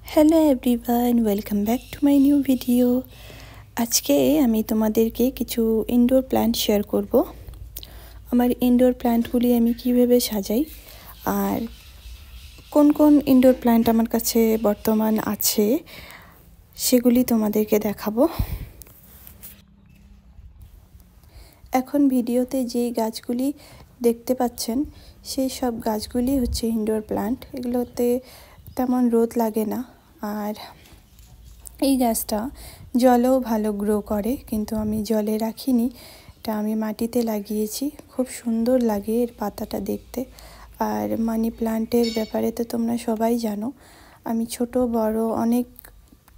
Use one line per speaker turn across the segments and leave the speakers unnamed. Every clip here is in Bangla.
Hello everyone, welcome back to my new video. আজকে আমি তোমাদেরকে কিছু ইনডোর প্ল্যান্ট শেয়ার করব। আমার ইনডোর প্ল্যান্টগুলি আমি কিভাবে সাজাই আর কোন কোন ইনডোর প্ল্যান্ট আমার কাছে বর্তমান আছে সেগুলি তোমাদেরকে দেখাবো। এখন ভিডিওতে যেই গাছগুলি দেখতে পাচ্ছেন সেই সব গাছগুলি হচ্ছে ইনডোর প্ল্যান্ট। এগুলোতে তেমন রোদ লাগে না আর এই গাছটা জলেও ভালো গ্রো করে, কিন্তু আমি জলে রাখিনি, এটা আমি মাটিতে লাগিয়েছি। খুব সুন্দর লাগে এর পাতাটা দেখতে। আর মানি প্ল্যান্টের ব্যাপারে তো তোমরা সবাই জানো, আমি ছোট বড় অনেক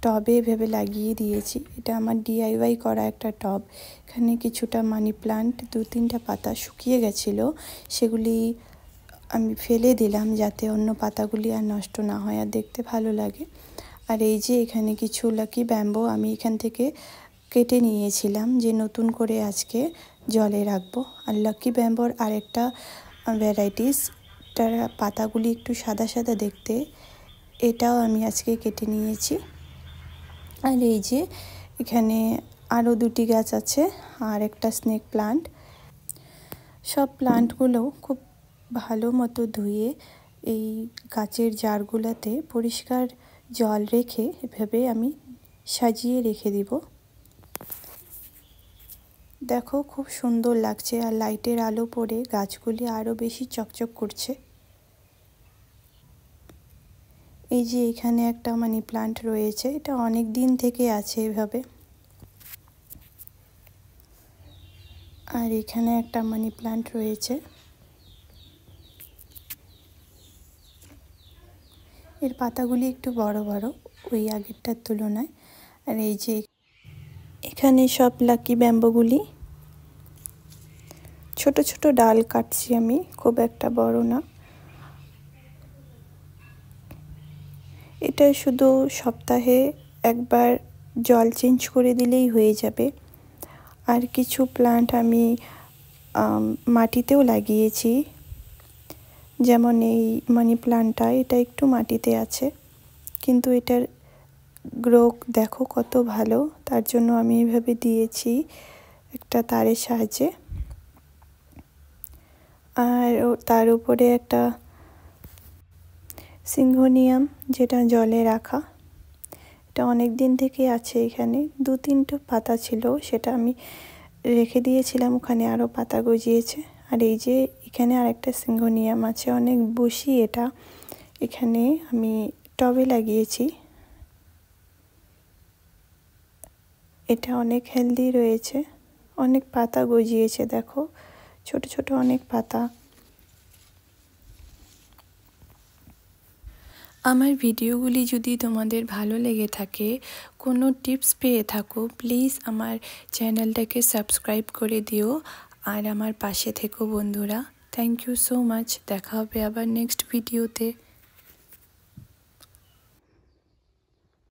টবে ভেবে লাগিয়ে দিয়েছি। এটা আমার ডিআইওয়াই করা একটা টব। এখানে কিছুটা মানি প্ল্যান্ট, 2-3টা পাতা শুকিয়ে গেছিলো, সেগুলি আমি ফেলে দিলাম যাতে অন্য পাতাগুলি আর নষ্ট না হয় আর দেখতে ভালো লাগে। আর এই যে এখানে কিছু লাকি ব্যাম্বো আমি এখান থেকে কেটে নিয়েছিলাম যে নতুন করে আজকে জলে রাখবো। আর লাকি ব্যাম্বোর আরেকটা ভ্যারাইটিস, তার পাতাগুলি একটু সাদা সাদা দেখতে, এটাও আমি আজকে কেটে নিয়েছি। আর এই যে এখানে আরও 2টি গাছ আছে আর একটা স্নেক প্লান্ট। সব প্লান্টগুলো খুব ভালো মতো ধুয়ে এই গাছের জারগুলোতে পরিষ্কার জল রেখে এভাবে আমি সাজিয়ে রেখে দিব। দেখো খুব সুন্দর লাগছে আর লাইটের আলো পড়ে গাছগুলি আরও বেশি চকচক করছে। এই যে এখানে একটা মানি প্লান্ট রয়েছে, এটা অনেক দিন থেকে আছে এভাবে। আর এখানে একটা মানি প্লান্ট রয়েছে, এর পাতাগুলি একটু বড় বড় ওই আগেরটার তুলনায়। আর এই যে এখানে সব লাকি ব্যাম্বোগুলি, ছোট ছোট ডাল কাটছি আমি, খুব একটা বড় না। এটা শুধু সপ্তাহে একবার জল চেঞ্জ করে দিলেই হয়ে যাবে। আর কিছু প্লান্ট আমি মাটিতেও লাগিয়েছি, যেমন এই মানি প্লান্টটা, এটা একটু মাটিতে আছে কিন্তু এটার গ্রো দেখো কত ভালো। তার জন্য আমি এইভাবে দিয়েছি একটা তারের সাহায্যে। আর তার উপরে একটা সিংহোনিয়াম, যেটা জলে রাখা, এটা অনেক দিন থেকে আছে এখানে। 2-3টা পাতা ছিল, সেটা আমি রেখে দিয়েছিলাম, ওখানে আরও পাতা গজিয়েছে। আর এই যে এখানে আরেকটা সিংহোনিয়াম আছে, অনেক বসি এটা, এখানে আমি টবে লাগিয়েছি। এটা অনেক হেলদি রয়েছে, অনেক পাতা গজিয়েছে, দেখো ছোট ছোট অনেক পাতা। আমার ভিডিওগুলি যদি তোমাদের ভালো লেগে থাকে, কোনো টিপস পেয়ে থাকো, প্লিজ আমার চ্যানেলটাকে সাবস্ক্রাইব করে দিও আর আমার পাশে থেকো বন্ধুরা। Thank you so much. দেখা হবে আবার নেক্সট ভিডিওতে।